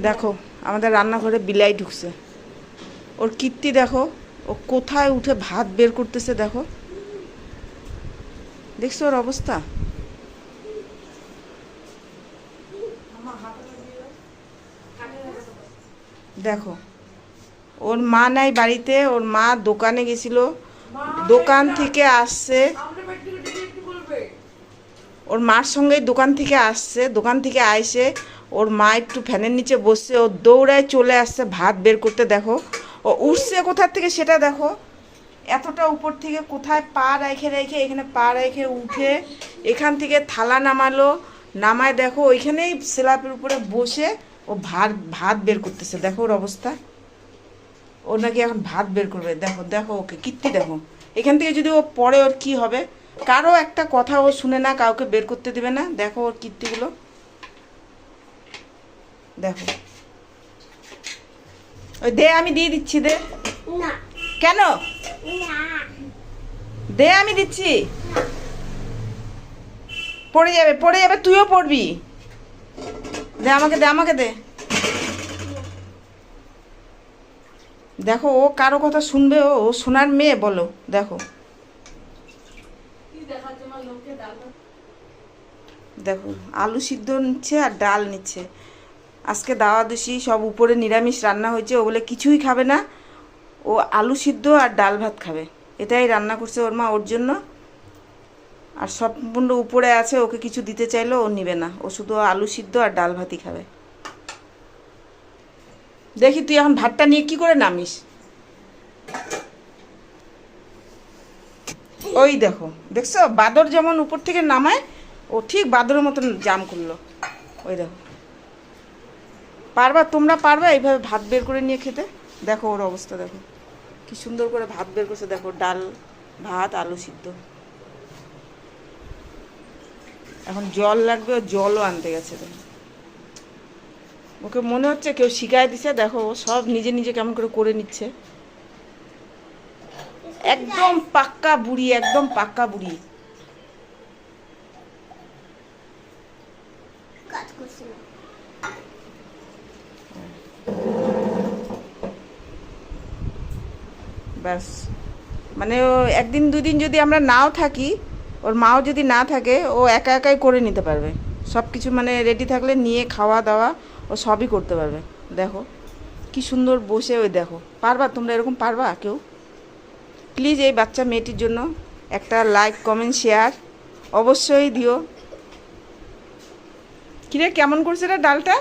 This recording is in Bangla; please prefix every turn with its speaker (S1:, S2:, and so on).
S1: দেখো আমাদের রান্নাঘরে বিলাই ঢুকছে, ওর কীর্তি দেখো, ও কোথায় উঠে ভাত বের করতেছে দেখো, দেখছো ওর অবস্থা। দেখো ওর মা নাই বাড়িতে, ওর মা দোকানে গেছিল, দোকান থেকে আসছে, ওর মার সঙ্গেই দোকান থেকে আসছে, দোকান থেকে আইসে ওর মা একটু ফ্যানের নিচে বসছে, ও দৌড়ায় চলে আসছে ভাত বের করতে। দেখো ও উঠছে কোথার থেকে সেটা দেখো, এতটা উপর থেকে কোথায় পা রেখে রেখে এখানে পা রেখে উঠে এখান থেকে থালা নামালো, নামায় দেখো ওইখানেই স্ল্যাপের উপরে বসে ও ভাত ভাত বের করতেছে। দেখো ওর অবস্থা, ও নাকি এখন ভাত বের করবে। দেখো দেখো ওকে কীর্তি দেখো, এখান থেকে যদি ও পড়ে ওর কি হবে, কারো একটা কথা ও শুনে না, কাউকে বের করতে দেবে না। দেখো ওর কীর্তিগুলো দেখো। ওই দে, আমি দিয়ে দিচ্ছি, দে। কেন দে, আমি দিচ্ছি। পড়ে যাবে, পড়ে যাবে, তুইও পড়বি। দে আমাকে, দে আমাকে, দে। দেখো ও কারো কথা শুনবে, ও সোনার মেয়ে বলো। দেখো দেখো আলু সিদ্ধ নিচ্ছে আর ডাল নিচ্ছে। আজকে দাওয়া দিছি, সব উপরে নিরামিষ রান্না হয়েছে, ও বলে কিছুই খাবে না, ও আলু সিদ্ধ আর ডাল ভাত খাবে, এটাই রান্না করছে ওর মা ওর জন্য। আর সম্পূর্ণ উপরে আছে, ওকে কিছু দিতে চাইলেও ও নিবে না, ও শুধু আলু সিদ্ধ আর ডাল ভাতই খাবে। দেখি তুই এখন ভাতটা নিয়ে কি করে নামিস। ওই দেখো, দেখছো বাদর যেমন উপর থেকে নামায়, ও ঠিক বাদরের মতন জাম করলো। ওই দেখো, পারবা তোমরা, পারবা এইভাবে ভাত বের করে নিয়ে খেতে। দেখো ওর অবস্থা দেখো, কি সুন্দর করে ভাত বের করছে। দেখো ডাল ভাত আলু সিদ্ধ। এখন জল লাগবে, ও জলও আনতে গেছে। দেখো ওকে মনে হচ্ছে কেউ শিখায় দিছে। দেখো ও সব নিজে নিজে কেমন করে করে নিচ্ছে। একদম পাক্কা বুড়ি, একদম পাক্কা বুড়ি। ব্যাস, মানে ও একদিন দুদিন যদি আমরা নাও থাকি, ওর মাও যদি না থাকে, ও একা একাই করে নিতে পারবে সব কিছু, মানে রেডি থাকলে নিয়ে খাওয়া দাওয়া ও সবই করতে পারবে। দেখো কি সুন্দর বসে, ওই দেখো। পারবা তোমরা এরকম, পারবা কেউ? প্লিজ এই বাচ্চা মেয়েটির জন্য একটা লাইক কমেন্ট শেয়ার অবশ্যই দিও। কিরে কেমন করছে রে ডালটা?